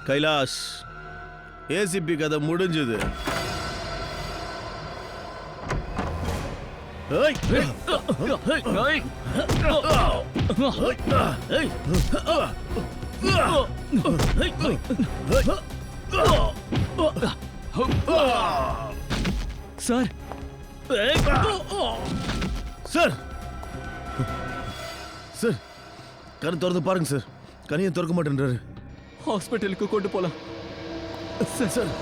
Kailash, ACP கதை முடிஞ்சது. Sir sir sir, கண் திறந்து பாருங்க சார். கனியை திறக்க மாட்டேன்றாரு. ஹாஸ்பிட்டலுக்கு கொண்டு போலாம். சார் சார்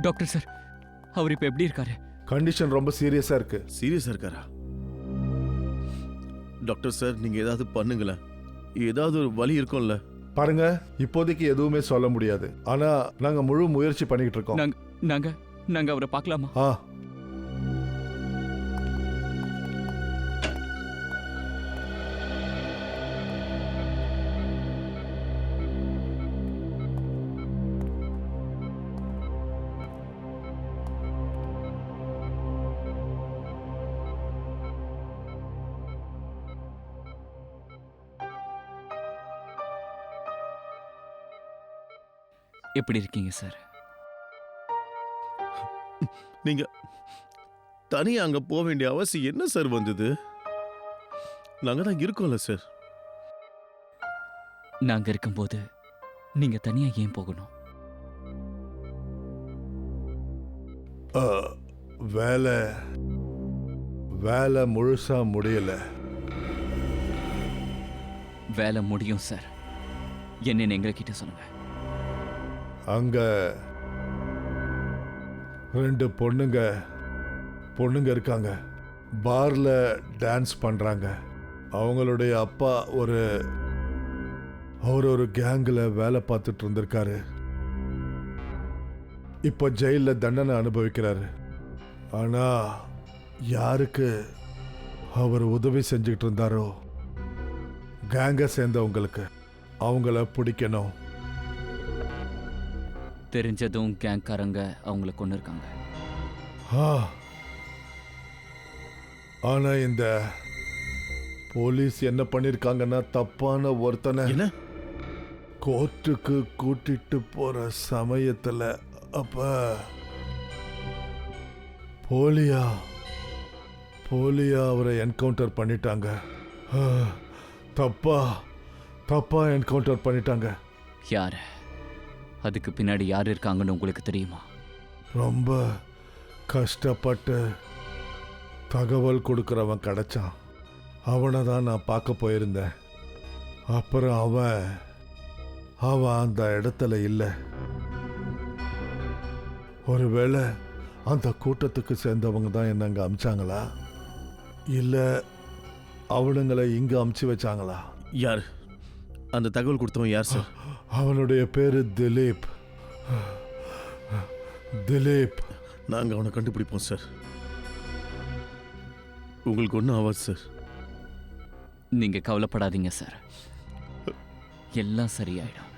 டாக்டர் சார், அவர் இப்ப எப்படி இருக்காரு? கண்டிஷன் ரொம்ப சீரியஸா இருக்கு. சீரியஸா இருக்காரா? டாக்டர் சார், நீங்க ஏதாவது பண்ணுங்களேன். ஏதாவது ஒரு வழி இருக்கும்ல? பாருங்க, இப்போதைக்கு எதுவுமே சொல்ல முடியாது. ஆனா நாங்க முழு முயற்சி பண்ணிட்டு இருக்கோம். நாங்க அவரை பார்க்கலாமா? எப்படி இருக்கீங்க சார்? நீங்க தனியா அங்க போக வேண்டிய அவசியம் என்ன சார் வந்தது? நாங்க தான் இருக்கோம்ல சார். நாங்க இருக்கும்போது நீங்க தனியா ஏன் போகணும்? வேலை முழுசா முடியல. வேலை முடியும் சார். என்னன்னு எங்ககிட்ட சொல்லுங்க. அங்க 2 பொண்ணுங்க இருக்காங்க. பார்ல டான்ஸ் பண்றாங்க. அவங்களுடைய அப்பா ஒரு கேங்ல வேலை பார்த்துட்டு இருந்திருக்காரு. இப்போ ஜெயில தண்டனை அனுபவிக்கிறாரு. ஆனா யாருக்கு அவர் உதவி செஞ்சுக்கிட்டு இருந்தாரோ, கேங்க சேர்ந்தவங்களுக்கு, அவங்கள பிடிக்கணும். தெரிஞ்சதும் கேங்காரங்க அவங்கள கொண்டு இருக்காங்க. ஆனா இந்த போலீஸ் என்ன பண்ணிருக்காங்கன்னா, தப்பான ஒருத்தனை கோர்ட்டுக்கு கூட்டிட்டு போற சமயத்துல அப்ப போலியா அவரை என்கவுண்டர் பண்ணிட்டாங்க. தப்பா என்கவுண்டர் பண்ணிட்டாங்க. யாரு? அதுக்கு பின்னாடி யார் இருக்காங்கன்னு உங்களுக்கு தெரியுமா? ரொம்ப கஷ்டப்பட்டு தகவல் கொடுக்குறவன் கிடைச்சான். அவனை தான் நான் பார்க்க போயிருந்தேன். அப்புறம் அவன் அந்த இடத்துல இல்லை. ஒருவேளை அந்த கூட்டத்துக்கு சேர்ந்தவங்க தான் என்ன அங்கே அமிச்சாங்களா, இல்லை அவனுங்களை இங்கே அமுச்சு வச்சாங்களா? யார் அந்த தகவல் கொடுத்தவன்? யார் சார்? அவனுடைய பேரு திலீப். நாங்கள் அவனை கண்டுபிடிப்போம் சார். உங்களுக்கு ஒன்றும் ஆகாது சார். நீங்க கவலைப்படாதீங்க சார், எல்லாம் சரியாயிடும்.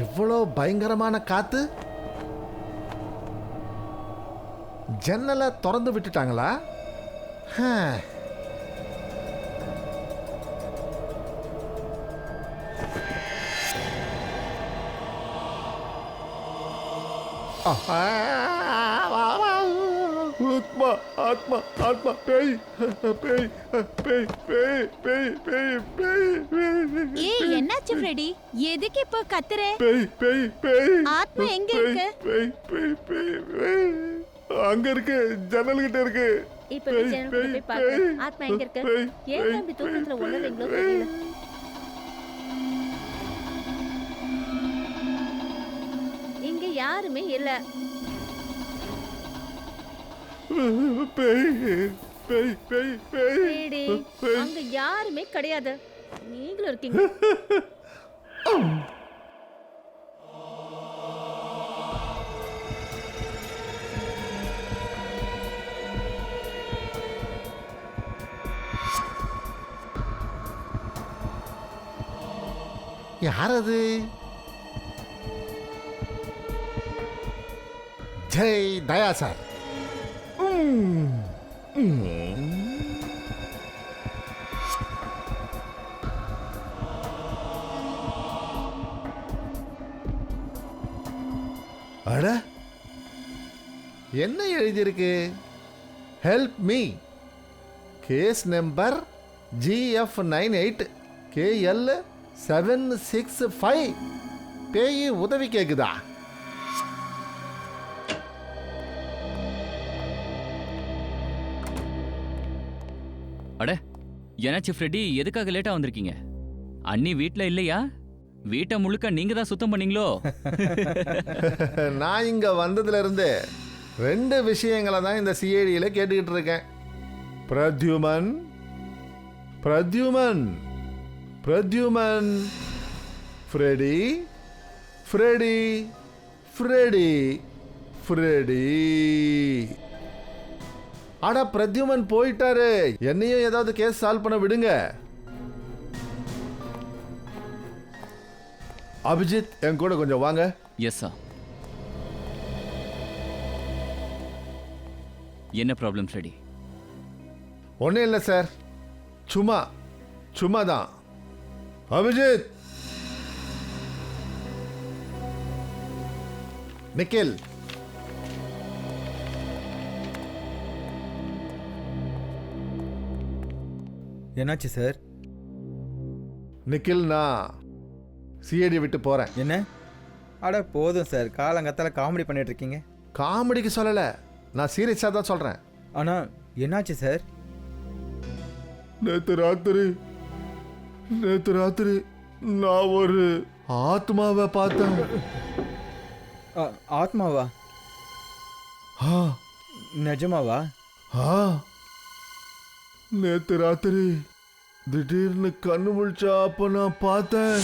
இவ்வளோ பயங்கரமான காத்து! ஜன்னலை திறந்து விட்டுட்டாங்களா? ஆத்மா ஆத்மா பேய் பேய் பேய் பேய் பேய் பேய் பேய் ஏய் என்னாச்சு ஃப்ரெடி? எதுக்கு இப்போ கத்துற? பேய் பேய் பேய் ஆத்மா எங்க இருக்கு? பேய் பேய் பேய் பேய் அங்க இருக்கு, ஜன்னல் கிட்ட இருக்கு. இப்ப ஜன்னல் போய் பாரு. ஆத்மா எங்க இருக்கு? ஏன் அப்படி தூக்கத்துல உளறீங்களோ தெரியல. இங்க யாருமே இல்ல. பேய் பேய் பேய் பேய் ஏடி, அங்க யாருமே கிடையாது. நீங்களும் இருக்கீங்க. யார் அது? ஜெய் தயா சார். அட, என்ன எழுதியிருக்கு? Help me. Case number GF98 KL 765. பேய் உதவி கேக்குதா? அட என்னாச்சு ஃப்ரெடி, எதுக்காக லேட்டா வந்திருக்கீங்க? அண்ணி வீட்ல இல்லையா? வீட்டை முழுக்க நீங்க தான் சுத்தம் பண்ணீங்களோ? நான் இங்க வந்ததுல இருந்து 2 விஷயங்களை தான் இந்த சிஐடியில கேட்டுக்கிட்டு இருக்கேன். Pradyuman Pradyuman Pradyuman, Freddy Freddy Freddy Freddy. அட பிரத்யுமன் போயிட்டாரு. என்னையும் ஏதாவது கேஸ் சால்வ் பண்ண விடுங்க. அபிஜித், என் கூட கொஞ்சம் வாங்க. Yes sir. என்ன ப்ராப்ளம் ஃப்ரெடி? ஒன்றும் இல்லை சார், சும்மா தான். அபிஜித், நிக்கில், என்னாச்சு சார்? நிக்கில், நான் சிஐடி விட்டு போகிறேன். என்ன? அட போதும் சார், காலங்கத்தால் காமெடி பண்ணிட்டு இருக்கீங்க. காமெடிக்கு சொல்லலை, நான் சீரியஸாக தான் சொல்கிறேன். ஆனால் என்னாச்சு சார்? நேத்து ராத்திரி நான் ஒரு ஆத்மாவை பார்த்தேன். ஆத்மாவா? ஆ, நிஜமாவா? ஆ, நேத்து ராத்திரி திடீர்னு கண்ணு முழிச்சா அப்ப நான் பார்த்தேன்.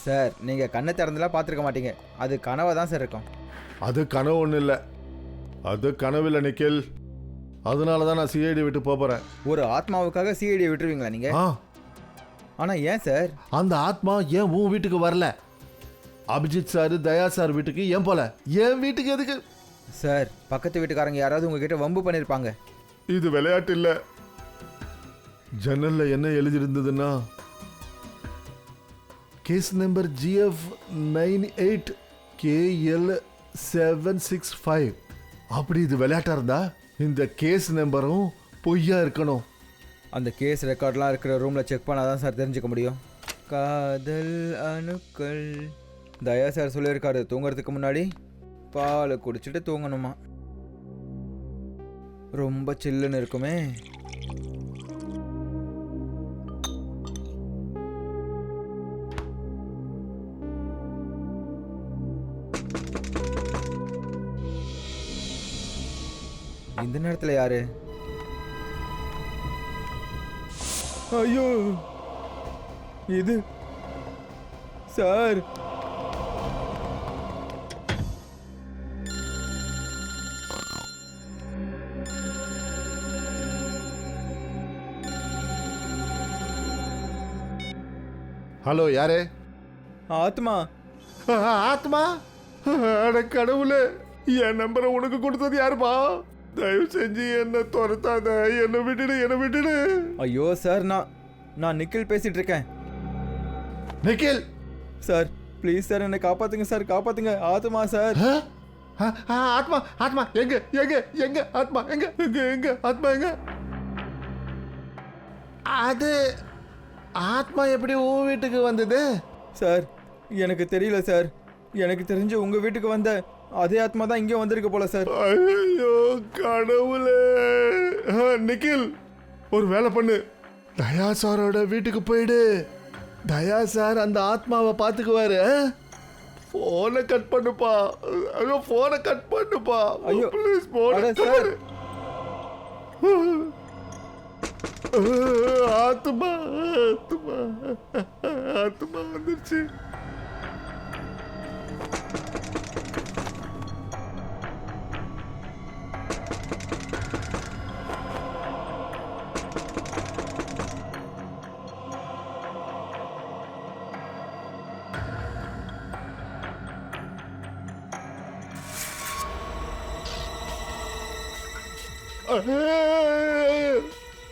சார், நீங்கள் கண்ணை திறந்துலாம் பார்த்துருக்க மாட்டீங்க. அது கனவை தான் சார் இருக்கும். அது கனவு ஒன்றும் இல்லை, அது கனவில்லை நிக்கில். அதனால தான் நான் சிஐடி விட்டு போகிறேன். ஒரு ஆத்மாவுக்காக சிஐடியை விட்டுருவீங்களா நீங்கள்? ஆ, ஆனால் ஏன் சார்? அந்த ஆத்மா ஏன் உன் வீட்டுக்கு வரல? அபிஜித் சார், தயா சார் வீட்டுக்கு ஏன் போல? என் வீட்டுக்கு எதுக்கு? சார், பக்கத்து வீட்டுக்காரங்க யாராவது உங்ககிட்ட வம்பு பண்ணியிருப்பாங்க. இது விளையாட்டு இல்லை. ஜன்னல்ல என்ன எழுதியிருந்ததுன்னா, கேஸ் நம்பர் GF98 KL 765. அப்படி இது விளையாட்டா இருந்தா இந்த கேஸ் நம்பரும் பொய்யா இருக்கணும். அந்த கேஸ் ரெக்கார்ட்லாம் இருக்கிற ரூமில் செக் பண்ணால் தான் சார் தெரிஞ்சுக்க முடியும். காதல் அணுக்கள். தயா சார் சொல்லியிருக்காரு, தூங்குறதுக்கு முன்னாடி பாலை குடிச்சிட்டு தூங்கணுமா. ரொம்ப சில்லுன்னு இருக்குமே. இந்த நேரத்தில் யாரு? ஐயோ, இது சார். ஹலோ, யாரு? ஆத்மா. ஆத்மா? அட கடவுளே, என் நம்பரை உனக்கு கொடுத்தது யாருப்பா? தயவு செஞ்சு என்ன துரத்தாத, என்ன விட்டுடு. ஐயோ சார், நான் நிக்கில் பேசிட்டு இருக்கேன். நிக்கில் சார் ப்ளீஸ் சார், என்னை காப்பாத்துங்க சார், காப்பாத்துங்க. ஆத்மா சார். ஆத்மா ஆத்மா எங்க எங்க எங்க ஆத்மா எங்க எங்க எங்க ஆத்மா எங்க? அது ஆத்மா எப்படி உன் வீட்டுக்கு வந்தது? சார் எனக்கு தெரியல சார். எனக்கு தெரிஞ்சு உங்கள் வீட்டுக்கு வந்த அதே ஆத்மா தான் இங்கே வந்திருக்கு போல சார். ஐயோ கடவுளே! நிக்கில், ஒரு வேலை பண்ணு, தயா சாரோட வீட்டுக்கு போயிடு. தயா சார் அந்த ஆத்மாவை பார்த்துக்குவாரு. போனை கட் பண்ணுப்பா. ஐயோ போனை கட் பண்ணுப்பா. ஐயோ, ப்ளீஸ் போனை அட கட் சார். பண்ணு. ஆத்மா ஆத்மா ஆத்மா வந்துருச்சு.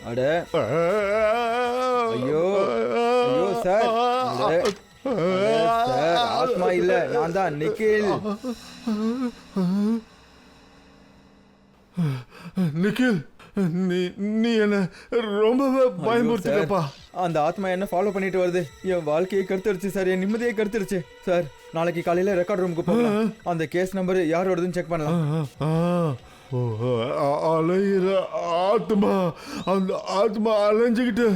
அட ஐயோ ஐயோ சார். அட, சார் ஆத்மா இல்ல, நான் தான் நிக்கில். நிக்கில், நீ நீ என்ன ரொம்பவே பயமுறுத்திட்டப்பா. அந்த ஆத்மா என்ன ஃபாலோ பண்ணிட்டு வருது. என் வாழ்க்கையை கருத்துருச்சு சார், என் நிம்மதியை கருத்துருச்சு சார். நாளைக்கு காலையில ரெக்கார்ட் ரூமுக்கு போகலாம். அந்த கேஸ் நம்பர் யாரோடதுன்னு செக் பண்ணலாம். அலையிற ஆத்மா, அந்த ஆத்மா அலைஞ்சுக்கிட்டு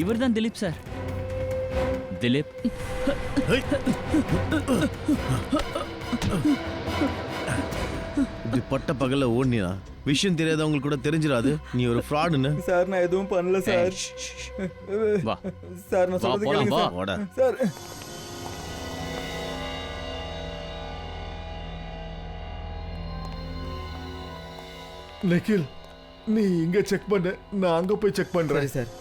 இவர்தான் திலீப் சார். திலீப், இப்படி பட்ட பகல்ல ஓடினா விஷயம் தெரியாதவங்களுக்கு கூட தெரிஞ்சிடாது நீ ஒரு ஃப்ராடுன்னு. சார் நான் எதுவும் பண்ணல சார். வா சார் நான் வா சொல்றது போலாம் கேளுங்க வா. சார். வாடா. சார் நிக்கில், நீ இங்க செக் பண்ணு, நான் அங்க போய் செக் பண்றேன். சரி சார்.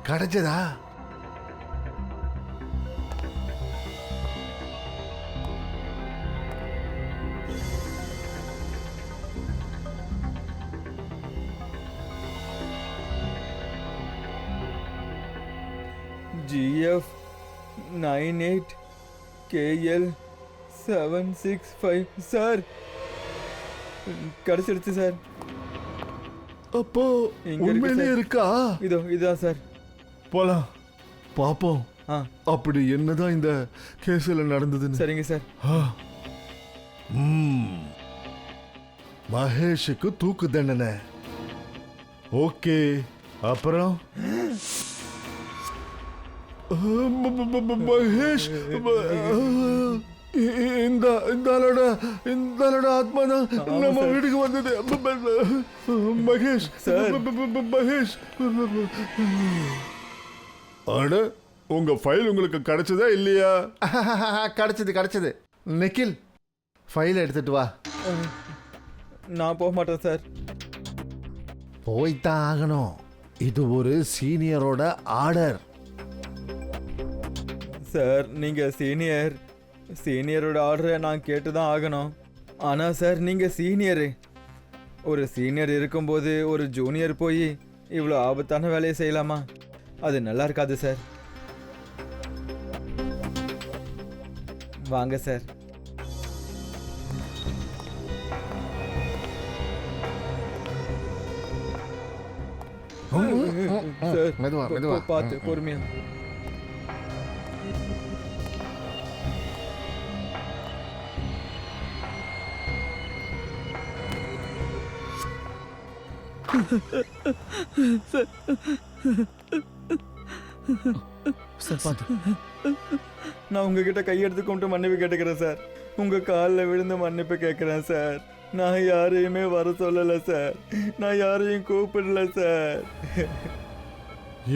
கிடைச்சதா? GF 98 KL 765 சார் கிடைச்சிருச்சு சார். அப்போ இங்க இருக்கு உண்மையிலே சார். இருக்கா? இதுதான் சார். போலாம் பாப்போம். ஆ அப்படி என்னதான் இந்த கேஸ்ல நடந்ததுன்னு. சரிங்க சார். ஆ. மகேஷுக்கு தூக்கு தண்டனை. ஓகே, அப்புறம் மகேஷ் இந்த இந்த ஆத்மா தான் நம்ம வீட்டுக்கு வந்தது. மகேஷ் மகேஷ் அட, உங்க ஃபைல் உங்களுக்கு கிடைச்சதா இல்லையா? கிடைச்சது. நிக்கில், ஃபைல் எடுத்துட்டு வா. நான் போக மாட்டேன் சார். போய்தான் ஆகணும். இது ஒரு சீனியரோட ஆர்டர். சார் நீங்க சீனியரோட ஆர்டரை நான் கேட்டு தான் ஆகணும். ஆனால் சார் நீங்கள் சீனியரு. ஒரு சீனியர் இருக்கும்போது ஒரு ஜூனியர் போய் இவ்வளோ ஆபத்தான வேலையை செய்யலாமா? அது நல்லா இருக்காது சார். வாங்க சார். சார் மெதுவா. பார்த்து பொறுமையா. சார் பார்த்து. நான் உங்ககிட்ட கையெடுத்து கும்பிட்டு மன்னிப்பு கேட்டுக்கிறேன் சார். உங்க காலில் விழுந்து மன்னிப்பு கேட்குறேன் சார். நான் யாரையுமே வர சொல்லலை சார். நான் யாரையும் கூப்பிடல சார்.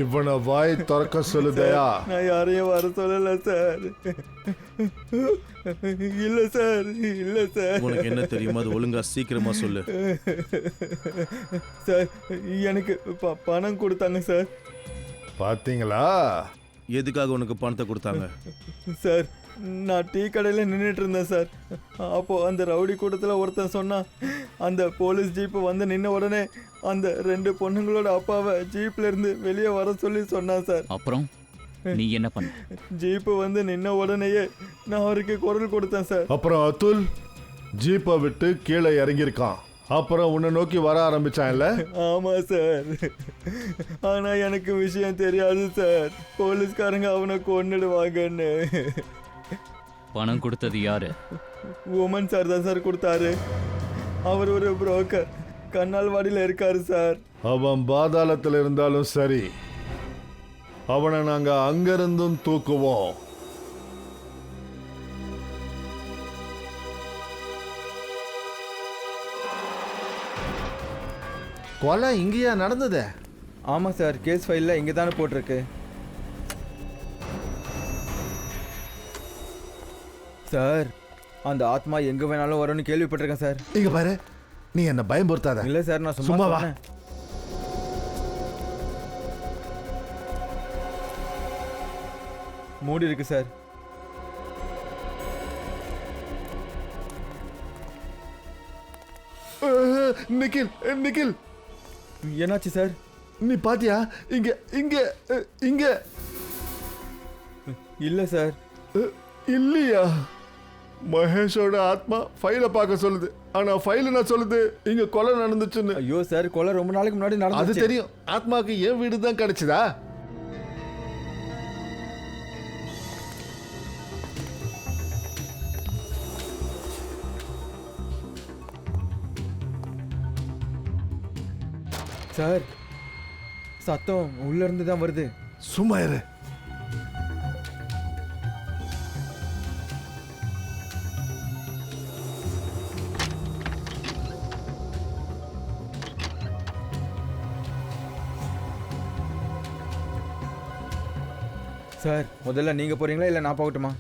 இவனை வாய் திறக்க சொல்லுதையா? நான் யாரையும் வர சொல்லலை சார். இல்லை சார், இல்லை சார். உனக்கு என்ன தெரியுமா? அது ஒழுங்கா சீக்கிரமா சொல்லு. சார் எனக்கு பணம் கொடுத்தாங்க சார். பாத்தீங்களா? எதுக்காக உனக்கு பணத்தை கொடுத்தாங்க? சார் நான் டீ கடையில் நின்றுட்டு இருந்தேன் சார். அப்போது அந்த ரவுடி கூட்டத்தில் ஒருத்தன் சொன்னான், அந்த போலீஸ் ஜீப்பு வந்து நின்ன உடனே அந்த 2 பொண்ணுங்களோட அப்பாவை ஜீப்ல இருந்து வெளியே வர சொல்லி சொன்னான் சார். அப்புறம் நீ என்ன பண்ண? ஜீப்பு வந்து நின்ன உடனேயே நான் அவருக்கு குரல் கொடுத்தேன் சார். அப்புறம் அதுல் ஜீப்பை விட்டு கீழே இறங்கியிருக்கான். அப்புறம் உன்னை நோக்கி வர ஆரம்பிச்சான்ல? ஆமாம் சார். ஆனால் எனக்கு விஷயம் தெரியாது சார். போலீஸ்காரங்க அவனை கொன்னுடுவாங்கன்னு. பணம் கொடுத்தது யாரு? உமன் சார் தான் சார் கொடுத்தாரு. அவர் ஒரு புரோக்கர், கண்ணால்வாடியில் இருக்காரு சார். அவன் பாதாளத்தில் இருந்தாலும் சரி, அவனை நாங்க அங்கிருந்தும் தூக்குவோம். கொலை இங்கேயா நடந்தது? ஆமாம் சார், கேஸ் ஃபைலில் இங்கே தானே போட்டிருக்கு சார். அந்த ஆத்மா எங்கே வேணாலும் வரும்னு கேள்விப்பட்டிருக்கேன் சார். இங்க பாரு, நீ என்ன பயமுறுத்தாத. இல்லை சார், நான் சும்மா சும்மா வா. சொன்னேன். மூடி இருக்கு சார். நிக்கில், நிக்கில், என்னாச்சு சார்? நீ பாத்தியா? இங்க இங்க இங்க இல்லை சார். இல்லையா? மகேஷோட ஆத்மா ஃபைலை பார்க்க சொல்லுது. ஆனா ஃபைல் என்ன சொல்லுது? இங்க கொலை நடந்துச்சுன்னு. ஐயோ சார், கொலை ரொம்ப நாளைக்கு முன்னாடி அது நடந்துச்சு. தெரியும். ஆத்மாக்கு என் வீடு தான் கிடைச்சதா? சார் சத்தம் உள்ள இருந்து தான் வருது. சும்மா இரு. சார் முதல்ல நீங்க போறீங்களா இல்லை நான் போகட்டுமா?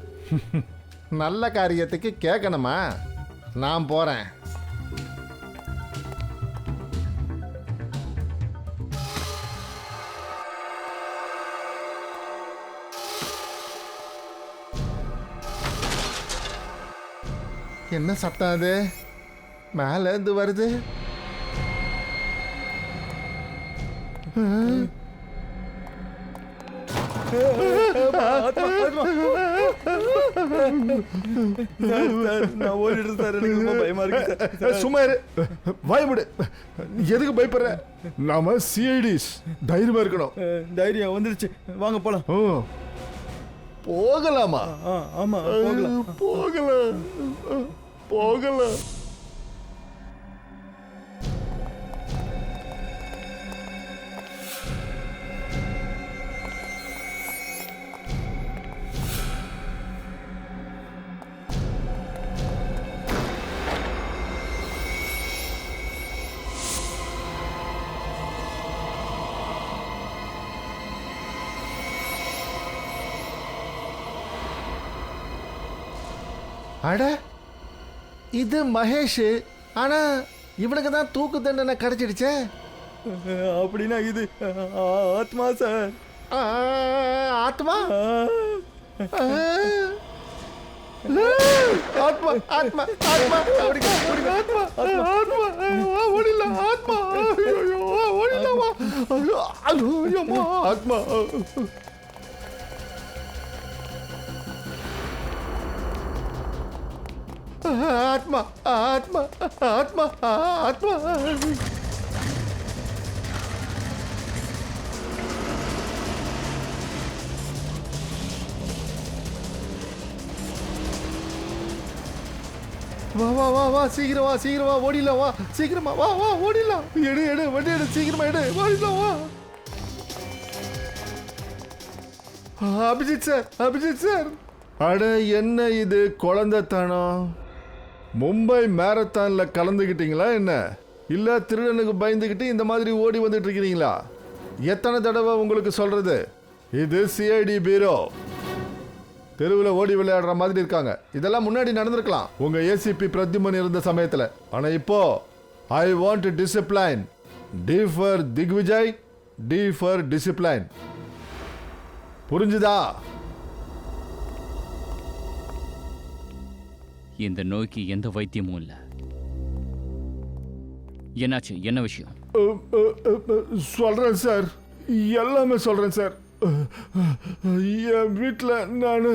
நல்ல காரியத்துக்கு கேட்கணுமா? நான் போறேன். என்ன சத்தம் அது? மேல இருந்து வருது. நான் ஓடிட்டு சார், எனக்கு ரொம்ப பயமா இருக்கு சார். சும்மா இரு. பயப்படு. எதுக்கு பயப்படுற? நாம சிஐடிஸ், தைரியமா இருக்கணும். தைரியம் வந்துருச்சு, வாங்க போலாம். போகலாமா? ஆமா போகலாம். போகலாம், போகலாம். அட, இது மகேஷ். ஆனா இவனுக்கு தான் தூக்கு தண்டனை கிடைச்சிடுச்சே. அப்படின்னா இது ஆத்மா சார். ஆத்மா? ஆத்மா, ஆத்மா, ஆத்மா, ஓடிங்க, ஓடிங்க, ஆத்மா, ஆத்மா, ஓடில, ஆத்மா, ஐயோ, ஓடிலவா, ஐயோ, ஆத்மா. ஆத்மா, ஆத்மா, ஆத்மா, ஆத்மா. வா வா வா வா, சீக்கிரம் வா, சீக்கிரம் வா, ஓடிடலாம் வா, சீக்கிரமா வா வா, ஓடிடலாம். எடு எடு, வண்டி எடு, சீக்கிரமா எடு, ஓடிடலாம் வா. Abhijit sir, Abhijit sir. அட என்ன இது குழந்தைத்தனம்? மும்பை மேரத்தான்ல கலந்துக்கிட்டீங்களா என்ன? இல்ல திருடனுக்கு பயந்துக்கிட்டு இந்த மாதிரி ஓடி வந்துட்டு இருக்கிறீங்களா? எத்தனை தடவை உங்களுக்கு சொல்றது? இது சிஐடி பீரோ. தெருவில் ஓடி விளையாடுற மாதிரி இருக்காங்க. இதெல்லாம் முன்னாடி நடந்திருக்கலாம் உங்க ஏசிபி பிரத்யுமன் இருந்த சமயத்துல. ஆனா இப்போ I want discipline. D for Digvijay, D for discipline. புரிஞ்சுதா? இந்த நோய்க்கு எந்த வைத்தியமும் இல்ல. என்னாச்சு? என்ன விஷயம்? சொல்றேன் சார், எல்லாமே சொல்றேன் சார். என் வீட்டில் நான்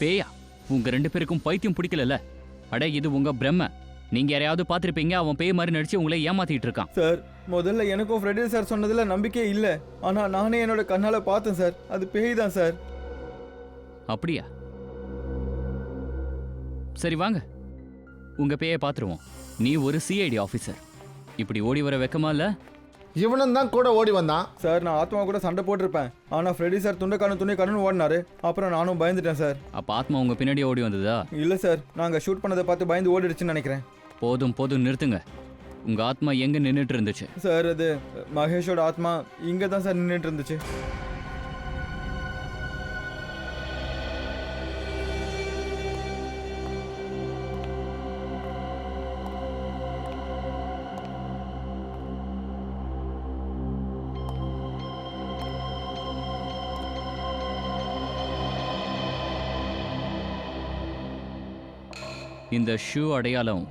பேயா? உங்க 2 பேருக்கும் பைத்தியம் பிடிக்கல? அட, இது உங்க பிரம்ம. நீங்க யாரையாவது பார்த்திருப்பீங்க. அவன் பேய் மாதிரி நடிச்சு உங்களை ஏமாத்திட்டு இருக்கான். சார், முதல்ல எனக்கும் ஃப்ரெடி சார் சொன்னதுல நம்பிக்கையே இல்லை. ஆனா நானே என்னோட கண்ணால பார்த்தேன் சார். அது பேய் தான் சார். அப்படியா? சரி வாங்க, உங்க பேயை பார்த்துருவோம். நீ ஒரு சிஐடி ஆஃபீஸர், இப்படி ஓடி வர வெக்கமா இல்ல? இவனும் தான் கூட ஓடி வந்தான். சார், நான் ஆத்மா கூட சண்டை போட்டிருப்பேன். ஆனா ஃப்ரெடி சார் துண்டக்காரன் ஓடினாரு. அப்புறம் நானும் பயந்துட்டேன் சார். அப்ப ஆத்மா உங்க பின்னாடி ஓடி வந்ததா? இல்ல சார், நாங்க ஷூட் பண்ணதை பார்த்து பயந்து ஓடிடுச்சுன்னு நினைக்கிறேன். போதும் போதும், நிறுத்துங்க. உங்க ஆத்மா எங்க நின்னுட்டு இருந்துச்சு? சார், அது மகேஷோட ஆத்மா இங்க தான் சார் நின்றுட்டு இருந்துச்சு. இந்த ஷூ அடையாளம்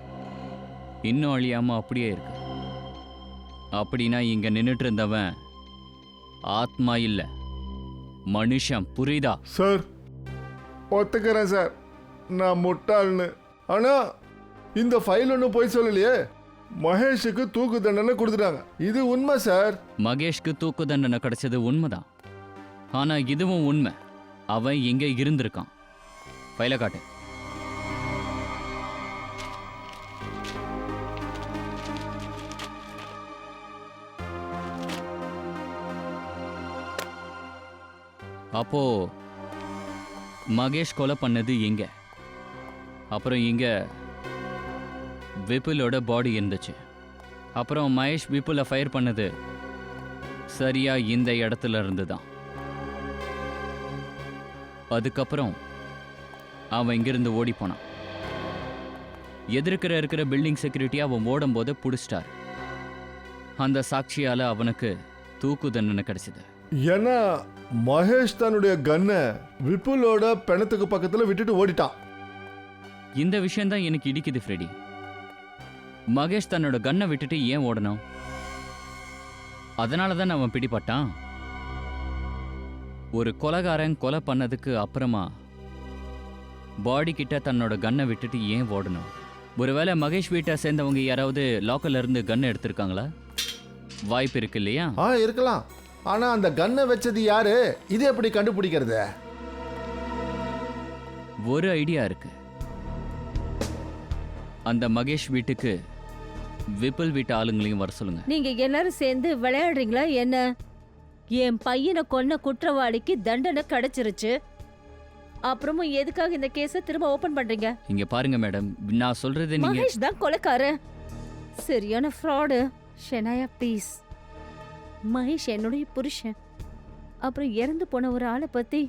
இன்னும் அழியாம அப்படியே இருக்கு. அப்படின்னா இங்க நின்னுட்டு இருந்தவன் ஆத்மா இல்ல, மனுஷன். புரியுதா? சார், ஒத்துக்கிறேன் சார், நான் முட்டாள்னு. ஆனா இந்த ஃபைல் ஒன்றும் போய் சொல்லலையே. மகேஷுக்கு தூக்கு தண்டனை கொடுத்துட்டாங்க. இது உண்மை சார். மகேஷ்க்கு தூக்கு தண்டனை கிடைச்சது உண்மைதான். ஆனா இதுவும் உண்மை. அவன் இங்க இருந்திருக்கான். ஃபைலை காட்டு. அப்போ மகேஷ் கொலை பண்ணது எங்க? அப்புறம் இங்க விபுலோட பாடி இருந்துச்சு. அப்புறம் மகேஷ் விபுலை ஃபயர் பண்ணது சரியா இந்த இடத்துல இருந்து தான். அதுக்கப்புறம் அவன் இங்கிருந்து ஓடி போனான். இருக்கிற பில்டிங் செக்யூரிட்டி அவன் ஓடும் போது பிடிச்சிட்டார். அந்த சாட்சியால அவனுக்கு தூக்கு தண்டனை கிடைச்சது. ஏன்னா மகேஷ் தன்னுடைய கன்னை விபுலோட பிணத்துக்கு பக்கத்துல விட்டுட்டு ஓடிட்டான். இந்த விஷயம் தான் எனக்கு இடிக்குது ஃப்ரெடி. மகேஷ் தன்னோட கன்னை விட்டுட்டு ஏன் ஓடணும்? அதனால தான் அவன் பிடிபட்டான். ஒரு கொலைகாரன் கொலை பண்ணதுக்கு அப்புறமா பாடி கிட்ட தன்னோட கன்னை விட்டுட்டு ஏன் ஓடணும்? ஒருவேளை மகேஷ் வீட்டை சேர்ந்தவங்க யாராவது லாக்கர்ல இருந்து கன்னை எடுத்திருக்காங்களா? வாய்ப்பு இருக்கு இல்லையா? இருக்கலாம். ஆனா அந்த கன்னை வச்சது யாரு? இது எப்படி கண்டுபிடிக்கிறது? ஒரு ஐடியா இருக்கு. அந்த மகேஷ் வீட்டுக்கு விபுல் வீட்டு ஆளுங்களையும் வர சொல்லுங்க. நீங்க எல்லாரும் சேர்ந்து விளையாடுறீங்களா என்ன? என் பையனை கொன்ன குற்றவாளிக்கு தண்டனை கிடைச்சிருச்சு. அப்புறமும் எதுக்காக இந்த கேஸை திரும்ப ஓபன் பண்றீங்க? இங்க பாருங்க மேடம், நான் சொல்றது நீங்க. மகேஷ் தான் கொலைக்காரன். சரியான ஃப்ராடு. ஷெனாயா ப்ளீஸ். மகேஷ் என்னுடைய புருஷன். அப்புறம் இறந்து போன ஒரு ஆளை பத்தி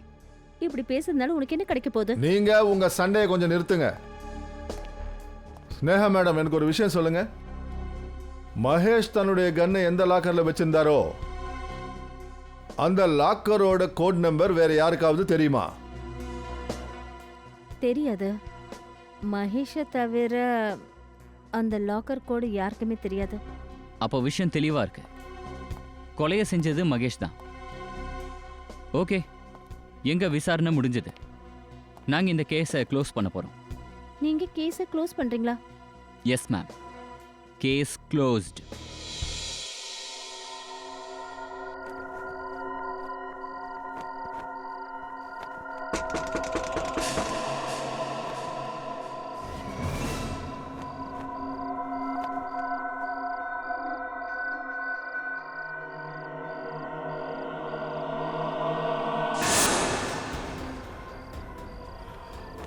இப்படி பேசுறதுனால உனக்கு என்ன கிடைக்க போகுது? நீங்க உங்க சண்டையை கொஞ்சம் நிறுத்துங்க. ஸ்னேகா மேடம், எனக்கு ஒரு விஷயம் சொல்லுங்க. மகேஷ் தன்னுடைய கன்னை எந்த லாக்கர்ல வச்சிருந்தாரோ அந்த லாக்கரோட கோட் நம்பர் வேற யாருக்காவது தெரியுமா? தெரியாது. மகேஷை தவிர அந்த லாக்கர் கோடு யாருக்குமே தெரியாது. அப்போ விஷயம் தெளிவா இருக்கு. கொலையை செஞ்சது மகேஷ் தான். ஓகே, எங்க விசாரணை முடிஞ்சது. நாங்க இந்த கேஸை க்ளோஸ் பண்ண போறோம். நீங்க கேஸை க்ளோஸ் பண்றீங்களா? Yes ma'am, case closed.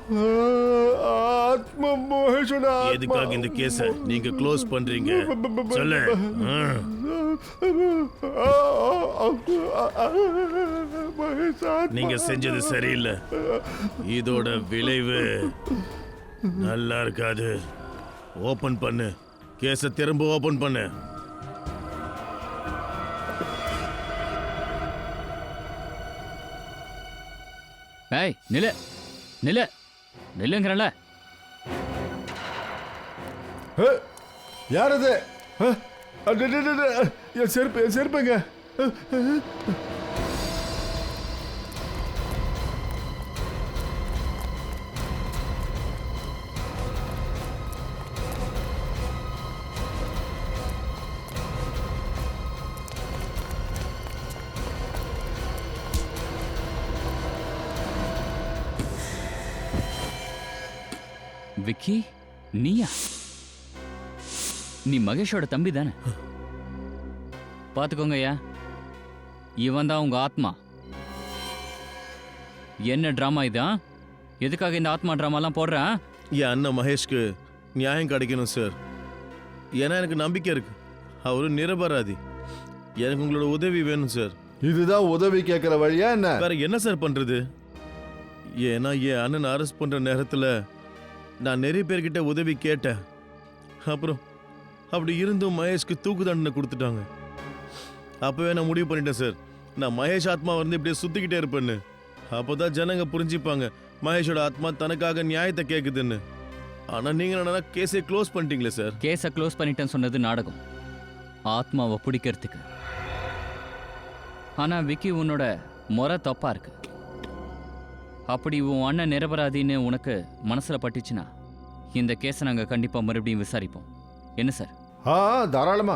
ஆத்மா மகேஷோட ஆத்மா. எதுக்காக இந்த கேஸ நீங்க க்ளோஸ் பண்றீங்க சொல்லு. மகேஷ் ஆத்மா. நீங்க செஞ்சது சரியில்லை. இதோட விளைவு நல்லா இருக்காது. ஓபன் பண்ணு, கேஸ திரும்ப ஓபன் பண்ணு. ஏய் நில்லு நில்லு நில்லுங்கிறல. யார் அது? என் செருப்புங்க. விக்கி நீயா? நீ மகேஷோட தம்பி தானே? பாத்துக்கோங்கய்யா, இவன் தான் உங்க ஆத்மா. என்ன டிராமா இதான்? எதுக்காக இந்த ஆத்மா டிராமாலாம் போடுறேன்? என் அண்ணன் மகேஷ்க்கு நியாயம் கிடைக்கணும் சார். ஏன்னா எனக்கு நம்பிக்கை இருக்கு, அவரு நிரபராதி. எனக்கு உங்களோட உதவி வேணும் சார். இதுதான் உதவி கேட்கிற வழியா என்ன? வேற என்ன சார் பண்றது? ஏன்னா என் அண்ணன் அரெஸ்ட் பண்ற நேரத்துல நான் நிறைய பேர்கிட்ட உதவி கேட்டேன். அப்புறம் அப்படி இருந்தும் மகேஷ்க்கு தூக்கு தண்டனை கொடுத்துட்டாங்க. அப்பவே நான் முடிவு பண்ணிட்டேன் சார், நான் மகேஷ் ஆத்மா வந்து இப்படியே சுத்திக்கிட்டே இருப்பேன்னு. அப்போதான் ஜனங்க புரிஞ்சுப்பாங்க மகேஷோட ஆத்மா தனக்காக நியாயத்தை கேட்குதுன்னு. ஆனா நீங்க என்னன்னா கேஸை க்ளோஸ் பண்ணிட்டீங்களே சார். கேஸை க்ளோஸ் பண்ணிட்டேன்னு சொன்னது நாடகம், ஆத்மாவை பிடிக்கிறதுக்கு. ஆனா விக்கி, உன்னோட முறை தப்பா இருக்கு. அப்படி உன் அண்ணன் நிரபராதின்னு உனக்கு மனசுல பட்டுச்சுன்னா இந்த கேஸை நாங்க கண்டிப்பா மறுபடியும் விசாரிப்போம். என்ன சார்? தாராளமா.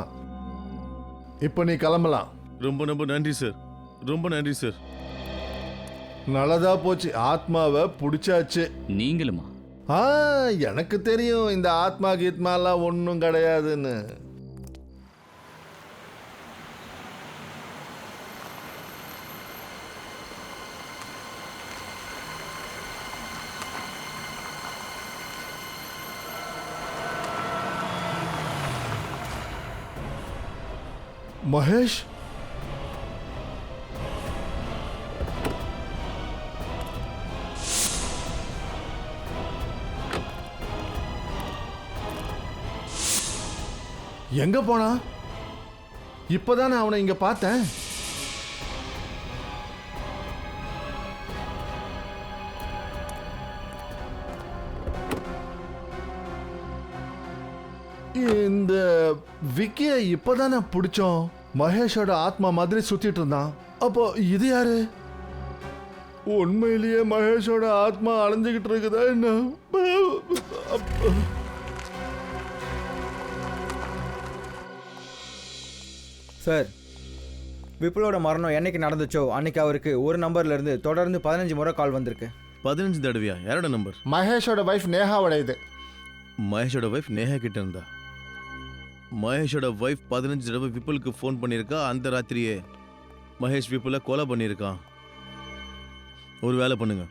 இப்போ நீ கிளம்பலாம். ரொம்ப ரொம்ப நன்றி சார், ரொம்ப நன்றி சார். நல்லதா போச்சு, ஆத்மாவை பிடிச்சாச்சு. நீங்களுமா? எனக்கு தெரியும் இந்த ஆத்மா கீத்மாலாம் ஒன்றும் கிடையாதுன்னு. மகேஷ், எங்க போனா? இப்பதான் நான் அவனை இங்க பார்த்தேன். இந்த விக்கிய இப்பதான் நான் பிடிச்சோம். மகேஷோட ஆத்மா மாதிரி சுத்திட்டு இருந்தான். அப்போ இது யாரு? உண்மையிலேயே மகேஷோட ஆத்மா அலைஞ்சுக்கிட்டு இருக்குதா என்ன? சார், விப்புலோட மரணம் என்னைக்கு நடந்துச்சோ அன்னைக்கு அவருக்கு ஒரு நம்பர்ல இருந்து தொடர்ந்து 15 முறை கால் வந்திருக்கு. 15 தடவையா? யாரோட நம்பர்? மகேஷோட வைஃப் நேஹாவோட இது. மகேஷோட வைஃப் நேஹா கிட்ட இருந்தா. மகேஷோட வைஃப் 15 தடவை விப்புலுக்கு ஃபோன் பண்ணியிருக்கா. அந்த ராத்திரியே மகேஷ் விப்புலை கொலை பண்ணியிருக்கான். ஒரு வேலை பண்ணுங்க,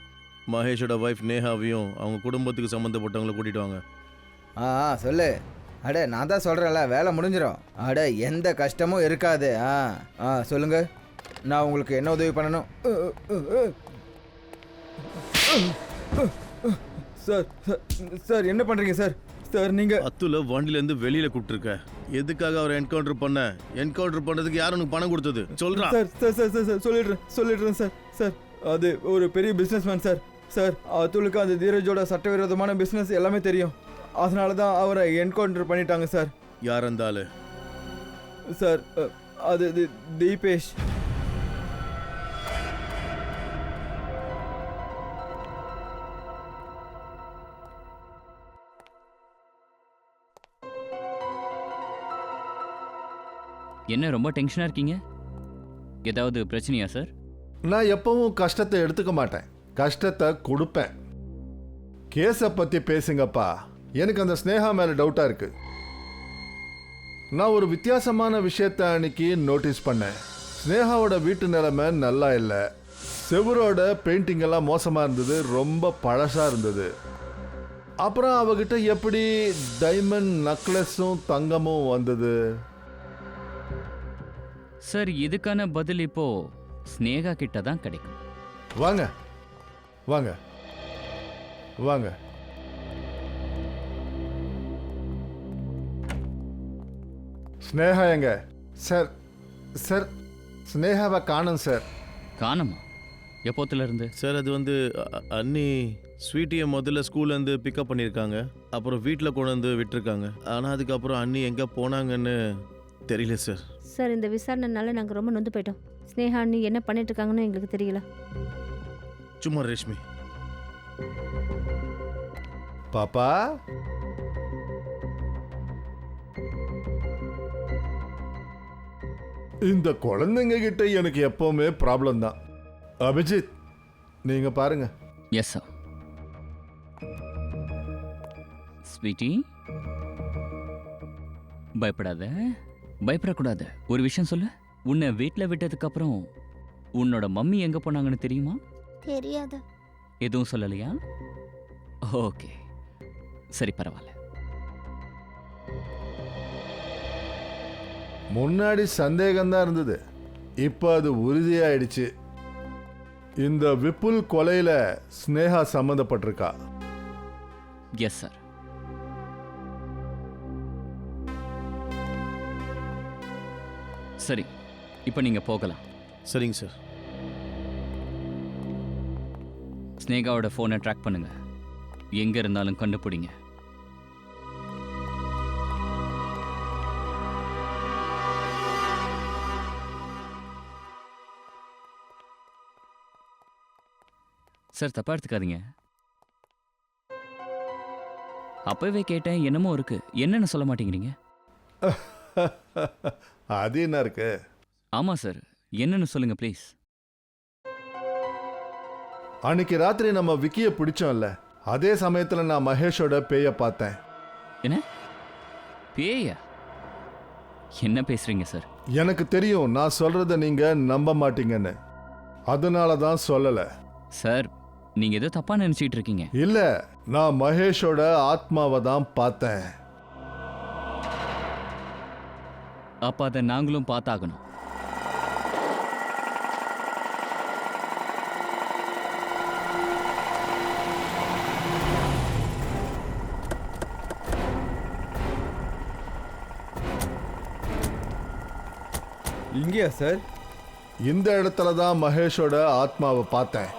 மகேஷோட வைஃப் நேஹாவையும் அவங்க குடும்பத்துக்கு சம்மந்தப்பட்டவங்களை கூட்டிட்டு வாங்க. சொல்லு. அட நான் தான் சொல்கிறேன்ல, வேலை முடிஞ்சிடும். அட எந்த கஷ்டமும் இருக்காது. சொல்லுங்க, நான் உங்களுக்கு என்ன உதவி பண்ணணும்? சார் சார் என்ன பண்ணுறீங்க சார்? சார் நீங்கள் அத்துல வண்டிலேருந்து வெளியில கூப்பிட்டுருக்க. எதுக்காக அவரை என்கவுண்டர் பண்ண? என்கவுண்டர் பண்ணுறதுக்கு யார் உனக்கு பணம் கொடுத்தது? சொல்கிறான். Sir sir sir sir sir சொல்லிடுறேன் சார். சார் அது ஒரு பெரிய பிஸ்னஸ்மேன் சார். சார் அதுலுக்கு அந்த தீரஜோட சட்டவிரோதமான பிஸ்னஸ் எல்லாமே தெரியும். அதனால தான் அவரை என்கவுண்டர் பண்ணிட்டாங்க சார். யார் இருந்தாலும் சார் அது தீபேஷ். என்ன ரொம்ப டென்ஷனாக இருக்கீங்க? ஏதாவது பிரச்சனையா சார்? நான் எப்பவும் கஷ்டத்தை எடுத்துக்க மாட்டேன், கஷ்டத்தை கொடுப்பேன். கேஸை பற்றி பேசுங்கப்பா. எனக்கு அந்த ஸ்னேகா மேலே டவுட்டாக இருக்கு. நான் ஒரு வித்தியாசமான விஷயத்தை அன்னைக்கு நோட்டீஸ் பண்ணேன். ஸ்னேகாவோட வீட்டு நிலைமை நல்லா இல்லை. செவரோட பெயிண்டிங் எல்லாம் மோசமா இருந்தது, ரொம்ப பழசா இருந்தது. அப்புறம் அவகிட்ட எப்படி டைமண்ட் நக்லஸும் தங்கமும் வந்தது? சார் இதுக்கான பதில் இப்போ ஸ்னேகா கிட்ட தான் கிடைக்கும். வாங்க வாங்க வாங்க. ஸ்னேகா எங்க? சார் சார் ஸ்னேகாவை காணும் சார். காணமா? எப்போத்துல இருந்து? சார் அது வந்து அண்ணி ஸ்வீட்டியை முதல்ல ஸ்கூல்லேருந்து பிக்கப் பண்ணியிருக்காங்க, அப்புறம் வீட்டில் கொண்டு வந்து விட்டுருக்காங்க. ஆனால் அதுக்கப்புறம் அண்ணி எங்கே போனாங்கன்னு தெரியல சார். சார் இந்த விசாரணைனால நாங்கள் ரொம்ப நொந்து போயிட்டோம். ஸ்னேகா அண்ணி என்ன பண்ணிட்டு இருக்காங்கன்னு எங்களுக்கு தெரியல. சும்மா ரேஷ்மி. பாப்பா இந்த குழந்தைங்க கிட்ட எனக்கு எப்பவுமே ப்ராப்ளம் தான். அபிஜித் நீங்க பாருங்க. Yes sir. ஸ்வீட்டி பயப்படாத, பயப்படக்கூடாது. ஒரு விஷயம் சொல்லு, உன்னை வீட்டில் விட்டதுக்கு அப்புறம் உன்னோட மம்மி எங்க போனாங்கன்னு தெரியுமா? தெரியாது. எதுவும் சொல்லலையா? ஓகே சரி பரவாயில்ல. முன்னாடி சந்தேகம்தான் இருந்தது, இப்போ அது உறுதியாயிடுச்சு. இந்த விப்புல் கொலையில ஸ்னேகா சம்மந்தப்பட்டிருக்கா. Yes sir. சரி இப்போ நீங்க போகலாம். சரிங்க சார். ஸ்னேகாவோட ஃபோனை ட்ராக் பண்ணுங்க, எங்க இருந்தாலும் கண்டுபிடிங்க. சார் தப்பா எடுத்துக்காதீங்க. அப்பவே கேட்டேன், என்னமோ இருக்கு, என்னன்னு சொல்ல மாட்டேங்கிறீங்க? அது என்ன இருக்கு? ஆமா சார், என்னன்னு சொல்லுங்க ப்ளீஸ். அன்னைக்கு ராத்திரி நம்ம விக்கிய பிடிச்சோம்ல, அதே சமயத்துல நான் மகேஷோட பேய பார்த்தேன். என்ன பேயா? என்ன பேசுறீங்க சார்? எனக்கு தெரியும் நான் சொல்றத நீங்க நம்ப மாட்டீங்கன்னு, அதனால தான் சொல்லல. சார் நீங்க ஏதோ தப்பா நினைச்சிட்டு இருக்கீங்க. இல்ல, நான் மகேஷோட ஆத்மாவை தான் பார்த்தேன். அப்ப அதை நாங்களும் பார்த்தாகணும். இங்கேயா சார்? இந்த இடத்துல தான் மகேஷோட ஆத்மாவை பார்த்தேன்.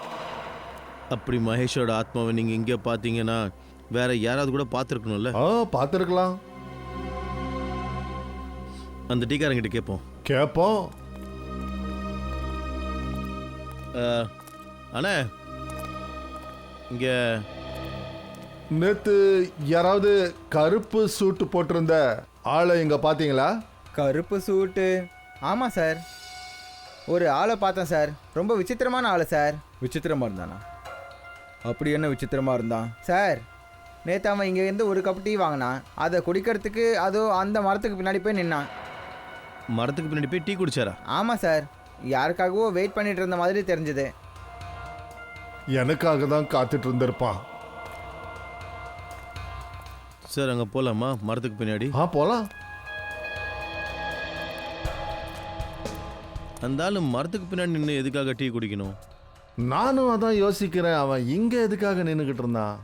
அப்படி மகேஷோட ஆத்மாவை நீங்கள் இங்கே பார்த்தீங்கன்னா வேற யாராவது கூட பார்த்துருக்கணும்ல? பார்த்துருக்கலாம். அந்த டீக்காரங்கிட்ட கேட்போம். கேட்போம். அண்ணே இங்கே நேத்து யாராவது கருப்பு சூட்டு போட்டிருந்த ஆளை இங்க பாத்தீங்களா? கருப்பு சூட்டு? ஆமாம் சார், ஒரு ஆளை பார்த்தேன் சார். ரொம்ப விசித்திரமான ஆள் சார். விசித்திரமாக இருந்தானா? அப்படி என்ன விசித்திரமாக இருந்தான் சார்? நேற்று அவன் இங்கேருந்து ஒரு கப் டீ வாங்கினான், அதை குடிக்கிறதுக்கு அதோ அந்த மரத்துக்கு பின்னாடி போய் நின்னான். மரத்துக்கு பின்னாடி போய் டீ குடிச்சாரா? ஆமாம் சார், யாருக்காகவோ வெயிட் பண்ணிட்டு இருந்த மாதிரி தெரிஞ்சது. எனக்காக தான் காத்துட்டு இருந்திருப்பான். சார் அங்கே போகலாமா மரத்துக்கு பின்னாடி? போலாம். அந்த ஆளு மரத்துக்கு பின்னாடி நின்று எதுக்காக டீ குடிக்கணும்? நானும் அதான் யோசிக்கிறேன், அவன் இங்க எதுக்காக நின்றுகிட்டு இருந்தான்?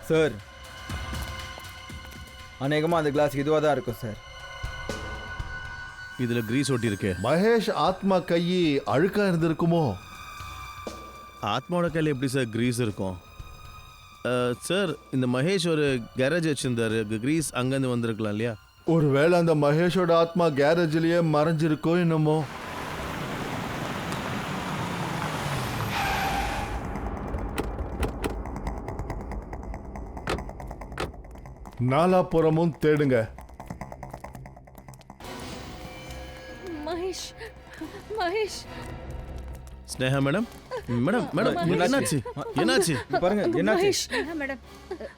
சார் அநேகமாக அந்த கிளாஸ் இதுவாக தான் இருக்கும் சார். இதில் கிரீஸ் ஒட்டி இருக்கே. மகேஷ் ஆத்மா கையை அழுக்கா இருந்திருக்குமோ? ஆத்மாவோட கையில் எப்படி சார் கிரீஸ் இருக்கும்? சார் இந்த மகேஷ் ஒரு கேரேஜ் வச்சுருந்தாரு, கிரீஸ் அங்கேருந்து வந்திருக்கலாம் இல்லையா? ஒருவேளை அந்த மகேஷோட ஆத்மா கேரேஜ்லயே மறைஞ்சிருக்கோ என்னமோ. நாலாபுறமும் தேடுங்க. Mahesh, Mahesh, Sneha madam madam madam என்னாச்சு என்னாச்சு இங்க பாருங்க என்னாச்சு மகேஷ் ஸ்னேகா மேடம்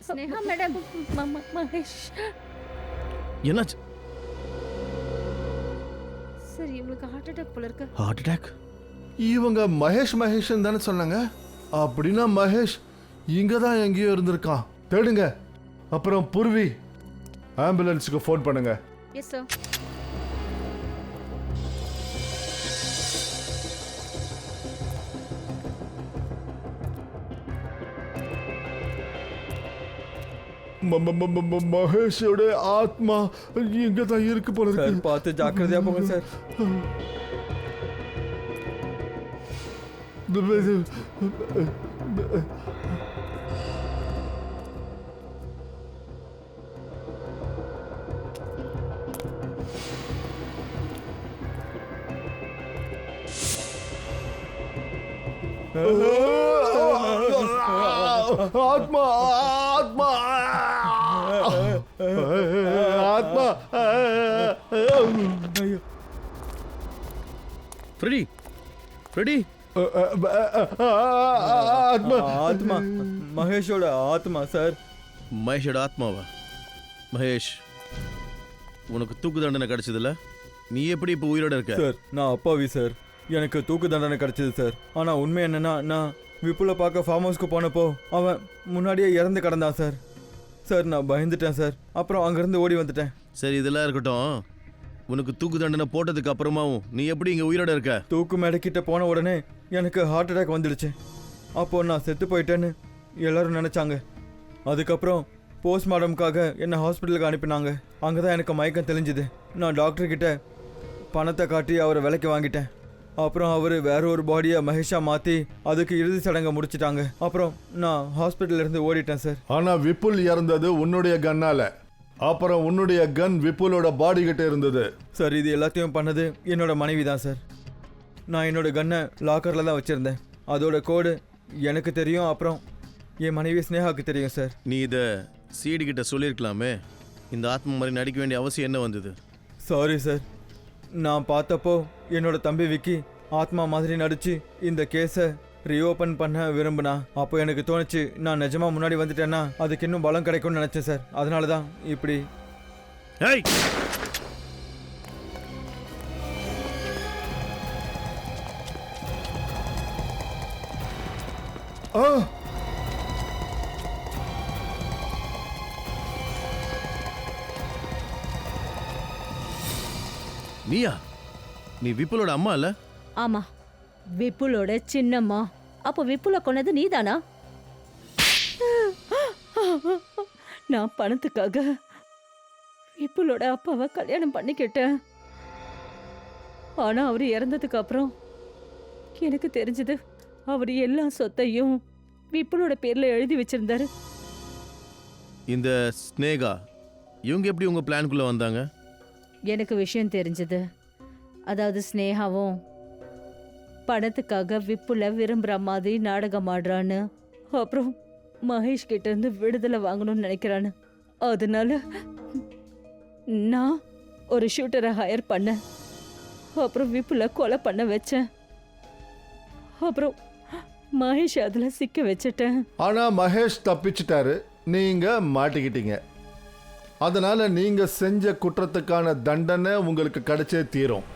ஸ்னேகா மேடம் மகேஷ் என்னாச்சு சரி இவங்களுக்கு ஹார்ட் அட்டாக் போல இருக்கு. ஹார்ட் அட்டாக் இவங்க மகேஷ் மகேஷ்னு தானே சொன்னாங்க? அப்படின்னா மகேஷ் இங்க தான் எங்கேயோ இருந்திருக்கான். தேடுங்க. அப்புறம் பூர்வி ஆம்புலன்ஸுக்கு ஃபோன் பண்ணுங்க. Yes sir. மகேஷோட ஆத்மா இங்க தான் இருக்கு போல சார் இருக்கு. பார்த்து ஜாக்கிரதையா போங்க சார். ஆத்மா ஆத்மா ஆத்மா ஃப்ரெடி ஃப்ரெடி ஆத்மா ஆத்மா மகேஷோட ஆத்மா சார். மகேஷோட ஆத்மாவா? மகேஷ், உனக்கு தூக்கு தண்டனை கிடைச்சதுல நீ எப்படி இப்போ உயிரோட இருக்க? சார் நான் அப்பாவி சார். எனக்கு தூக்கு தண்டனை கிடைச்சது சார். ஆனா உண்மை என்னன்னா நான் விப்புல பார்க்க ஃபார்ம் ஹவுஸ்க்கு போனப்போ அவன் முன்னாடியே இறந்து கிடந்தான் சார். சார் நான் பயந்துட்டேன் சார். அப்புறம் அங்கேருந்து ஓடி வந்துட்டேன். சரி, இதெல்லாம் இருக்கட்டும். உனக்கு தூக்கு தண்டனை போட்டதுக்கு அப்புறமாவும் நீ எப்படி இங்க உயிரோட இருக்க? தூக்கு மேடைக்கிட்ட போன உடனே எனக்கு ஹார்ட் அட்டாக் வந்துடுச்சு. அப்போ நான் செத்து போயிட்டேன்னு எல்லாரும் நினைச்சாங்க. அதுக்கப்புறம் போஸ்ட்மார்ட்டமுக்காக என்னை ஹாஸ்பிட்டலுக்கு அனுப்பினாங்க. அங்கே தான் எனக்கு மயக்கம் தெளிஞ்சுது. நான் டாக்டர்கிட்ட பணத்தை காட்டி அவரை விலைக்கு வாங்கிட்டேன். அப்புறம் அவர் வேற ஒரு பாடியை மகேஷா மாற்றி அதுக்கு இறுதி சடங்கை முடிச்சிட்டாங்க. அப்புறம் நான் ஹாஸ்பிட்டல்ல இருந்து ஓடிட்டேன் சார். ஆனா விப்புல் இறந்தது உன்னுடைய கன்னால. அப்புறம் உன்னுடைய கன் விப்புலோட பாடி கிட்ட இருந்தது. சார் இது எல்லாத்தையும் பண்ணது என்னோட மனைவி தான் சார். நான் என்னோட கன்னை லாக்கரில் தான் வச்சுருந்தேன். அதோட கோடு எனக்கு தெரியும். அப்புறம் என் மனைவி ஸ்னேகாவுக்கு தெரியும் சார். நீ இதை சீடி கிட்ட சொல்லியிருக்கலாமே. இந்த ஆத்மா மாதிரி நடிக்க வேண்டிய அவசியம் என்ன வந்தது? Sorry sir. நான் பார்த்தப்போ என்னோட தம்பி விக்கி ஆத்மா மாதிரி நடிச்சு இந்த கேஸை ரீஓப்பன் பண்ண விரும்பினா. அப்போ எனக்கு தோணுச்சு நான் நிஜமா முன்னாடி வந்துட்டேன்னா அதுக்கு இன்னும் பலம் கிடைக்கும்னு நினச்சேன் சார். அதனால தான் இப்படி. ஏய், ஆ நீயா? நீ விப்புலோட அம்மா இல்ல? ஆமா, விப்புலோட சின்னம்மா. அப்போ விப்புல கொன்னது நீதானா? நான் பணத்துக்காக விப்புலோட அப்பாவை கல்யாணம் பண்ணிக்கிட்டேன். ஆனா அவர் இறந்ததுக்கு அப்புறம் எனக்கு தெரிஞ்சது அவர் எல்லா சொத்தையும் விப்புலோட பேர்ல எழுதி வச்சிருந்தாரு. இந்த ஸ்னேகா இவங்க எப்படி உங்க பிளானுக்குள்ள வந்தாங்க? எனக்கு விஷயம் தெரிஞ்சது. அதாவது ஸ்னேகாவும் பணத்துக்காக விப்புல விரும்புற மாதிரி நாடகம் ஆடுறான்னு, அப்புறம் மகேஷ் கிட்ட இருந்து விடுதலை வாங்கணும்னு நினைக்கிறான்னு. அதனால நான் ஒரு ஷூட்டரை ஹையர் பண்ணேன். அப்புறம் விப்புல கொலை பண்ண வச்சேன். அப்புறம் மகேஷ் அதுல சிக்க வச்சுட்டேன். ஆனா மகேஷ் தப்பிச்சிட்டாரு, நீங்க மாட்டிக்கிட்டீங்க. அதனால நீங்க செஞ்ச குற்றத்துக்கான தண்டனை உங்களுக்கு கிடைச்சே தீரும்.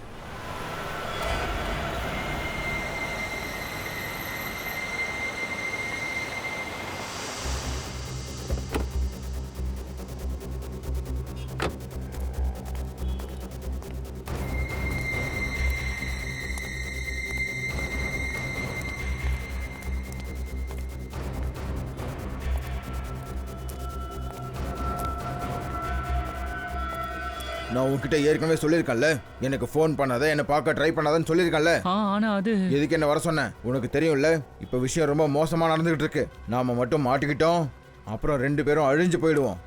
நான் உன்கிட்ட ஏற்கனவே சொல்லியிருக்கேன்ல, எனக்கு ஃபோன் பண்ணாத, என்னை பார்க்க ட்ரை பண்ணாதான்னு சொல்லியிருக்கேன்ல. ஆனா அது எதுக்கு என்ன வர சொன்னேன்? உனக்கு தெரியும்ல, இப்போ விஷயம் ரொம்ப மோசமாக நடந்துகிட்டு இருக்கு. நாம மட்டும் மாட்டிக்கிட்டோம், அப்புறம் 2 பேரும் அழிஞ்சு போயிடுவோம்.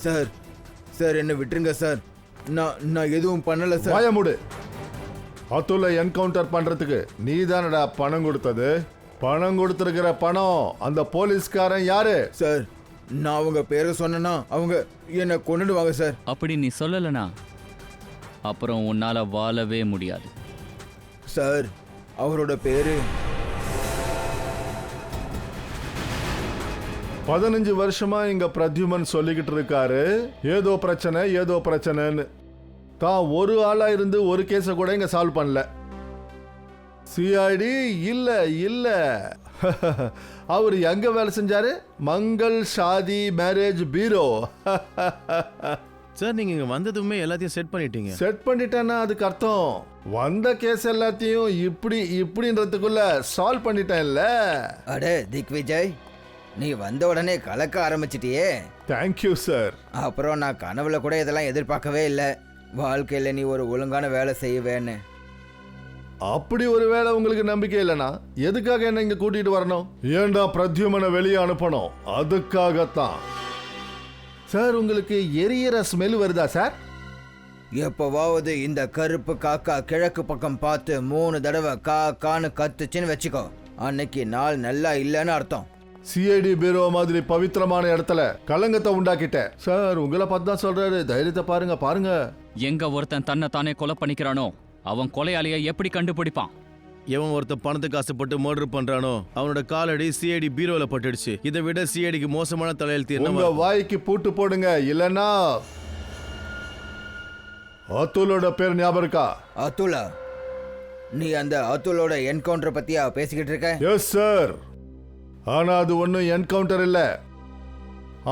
சார் சார் என்ன விட்டுருங்க சார். நான் எதுவும் பண்ணல சார். வாய மூடு. அதுல என்கவுண்டர் பண்றதுக்கு நீ தானடா பணம் கொடுத்தது. பணம் கொடுத்துருக்கிற பணம் அந்த போலீஸ்காரன் யாரு? சார் நான் அவங்க பேரை சொன்னேன்னா அவங்க என்னை கொண்டுடுவாங்க சார். அப்படி நீ சொல்லலைனா அப்புறம் உன்னால வாழவே முடியாது. சார் அவரோட பேரு 15 வருஷமா இங்க பிரத்யுமன் சொல்லிக்கிட்டு இருக்காரு ஏதோ பிரச்சனைன்னு. தான் ஒரு ஆளா இருந்து ஒரு கேஸை கூட இங்க சால்வ் பண்ணல. சிஐடி இல்ல அவர் எங்க வேலை செஞ்சாரு? மங்கள் ஷாதி மேரேஜ் பீரோ. சார் நீங்க இங்க வந்ததுமே எல்லாத்தையும் செட் பண்ணிட்டீங்க. செட் பண்ணிட்டேன்னா அதுக்கு அர்த்தம் வந்த கேஸ் எல்லாத்தையும் இப்படின்றதுக்குள்ள சால்வ் பண்ணிட்டேன்ல. அடே திக்விஜய், நீ வந்த உடனே கலக்க ஆரம்பிச்சிட்டியே. Thank you sir. அப்புறம் நான் கனவுல கூட இதெல்லாம் எதிர்பார்க்கவே இல்லை. வாழ்க்கையில் நீ ஒரு ஒழுங்கான வேலை செய்வேன்னு. அப்படி ஒரு வேளை உங்களுக்கு நம்பிக்கை இல்லைனா எதுக்காக என்ன இங்க கூட்டிட்டு வரணும்? ஏண்டா பிரத்யுமனை வெளியே அனுப்பணும்? அதுக்காகத்தான். சார் உங்களுக்கு எரியற ஸ்மெல் வருதா சார்? எப்போவாவது இந்த கருப்பு காக்கா கிழக்கு பக்கம் பார்த்து 3 தடவை காக்கான்னு கத்துச்சுன்னு வச்சுக்கோ, அன்னைக்கு நாள் நல்லா இல்லைன்னு அர்த்தம். சிஐடி பீரோ மாதிரி பவித்திரமான இடத்துல கலங்கத்தை உண்டாக்கிட்ட சார். உங்களை பார்த்து தான் சொல்றாரு, தைரியத்தை பாருங்க. எங்க ஒருத்தன் தன்னை தானே கொலை பண்ணிக்கிறானோ அவன் கொலையாளியை எப்படி கண்டுபிடிப்பான்? எவன் ஒருத்தன் பணத்துக்கு ஆசைப்பட்டு மர்டர் பண்றானோ அவனோட காலடி சிஐடி பீரோல பட்டுடுச்சு. இதை விட சிஐடிக்கு மோசமான தலையெழுத்து என்ன? உங்க வாய்க்கு பூட்டு போடுங்க, இல்லனா அதுலோட பேர் ஞாபகம் இருக்கா? அதுலா? நீ அந்த அதுலோட என்கவுண்டர் பத்தியா பேசிக்கிட்டு இருக்க? Yes sir. ஆனா அது ஒன்னும் என்கவுண்டர் இல்ல,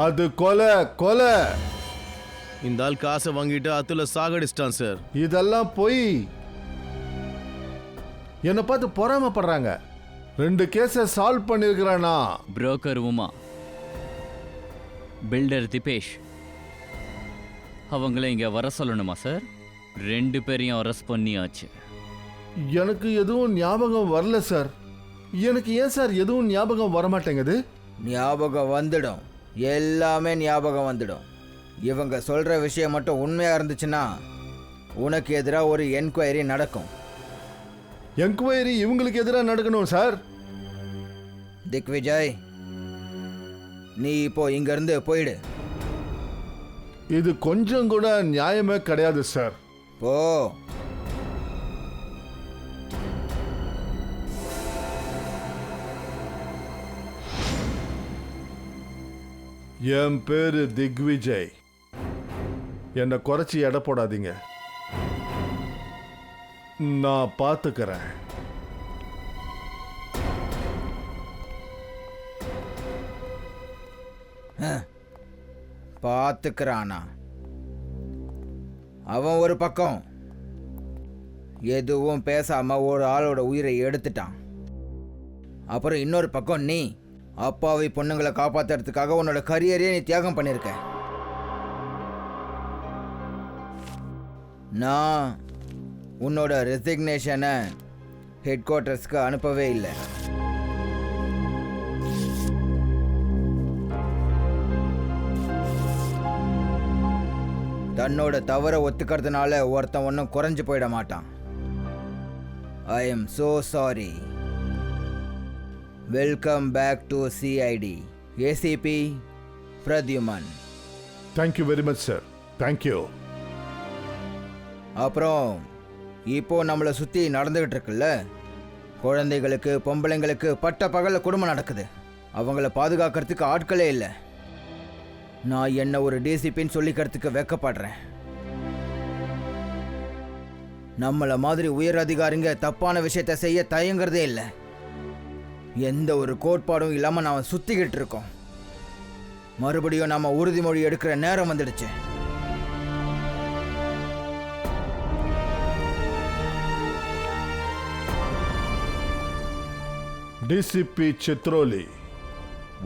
அது கொலை. இந்த ஆள் காசை வாங்கிட்டு அதுல சாகடிச்சிட்டான் சார். இதெல்லாம் போய் என்னை பார்த்து பொறாமப்படுறாங்க. 2 கேஸை சால்வ் பண்ணிருக்கிறானா? புரோக்கர் உமா, பில்டர் திபேஷ், அவங்கள இங்க வர சொல்லணுமா சார்? 2 பேரையும் அரெஸ்ட் பண்ணியாச்சு. எனக்கு எதுவும் ஞாபகம் வரல சார். எனக்கு ஏன் சார் எதுவும் ஞாபகம் வரமாட்டேங்குது? ஞாபகம் வந்துடும், எல்லாமே ஞாபகம் வந்துடும். இவங்க சொல்ற விஷயம் மட்டும் உண்மையா இருந்துச்சுன்னா உனக்கு எதிராக ஒரு என்கொயரி நடக்கும். என்கொயரி இவங்களுக்கு எதிராக நடக்கணும் சார். திக்விஜய், நீ இப்போ இங்க இருந்து போயிடு. இது கொஞ்சம் கூட நியாயமே கிடையாது சார். போ. என் பேரு திக்விஜய். என்னை குறைச்சி எடை போடாதீங்க, நான் பார்த்துக்கிறேன். பார்த்துக்கிறானா? அவன் ஒரு பக்கம் எதுவும் பேசாம ஒரு ஆளோட உயிரை எடுத்துட்டான். அப்புறம் இன்னொரு பக்கம் நீ அப்பாவி பொண்ணுங்களை காப்பாத்துறதுக்காக உன்னோட கரியரையே நீ தியாகம் பண்ணிருக்க. நான் உன்னோட ரெசிக்னேஷனை ஹெட் குவார்ட்டர்ஸ்க்கு அனுப்பவே இல்லை. தன்னோட தவறை ஒத்துக்கிறதுனால ஒருத்தன் ஒன்றும் குறைஞ்சு போயிட மாட்டான். I am so sorry. Welcome back to CID. ACP Pradyuman. Thank you very much sir. Thank you. அப்புறம் இப்போ நம்மளை சுற்றி நடந்துகிட்டு இருக்குல்ல, குழந்தைகளுக்கு பொம்பளைங்களுக்கு பட்ட பகலில் குடும்பம் நடக்குது. அவங்கள பாதுகாக்கிறதுக்கு ஆட்களே இல்லை. நான் என்ன ஒரு டிசிபின்னு சொல்லிக்கிறதுக்கு வெக்கப்படுறேன். நம்மளை மாதிரி உயர் அதிகாரிங்க தப்பான விஷயத்தை செய்ய தயங்குறதே இல்லை. எந்த ஒரு கோட்பாடும் இல்லாமல் நாம் சுற்றிக்கிட்டு இருக்கோம். மறுபடியும் நம்ம உறுதிமொழி எடுக்கிற நேரம் வந்துடுச்சு. டிசிபி சித்ரோலி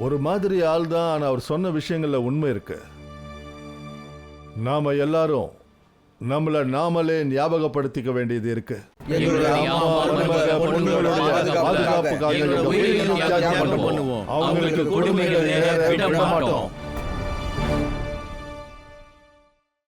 ஒரு மாதிரி ஆள் தான். ஆனா அவர் சொன்ன விஷயங்கள்ல உண்மை இருக்கு. நாம எல்லாரும் நம்மள நாமளே ஞாபகப்படுத்திக்க வேண்டியது இருக்கு. பாதுகாப்புக்காக அவங்களுக்கு கொடுமைகளை விட மாட்டோம்.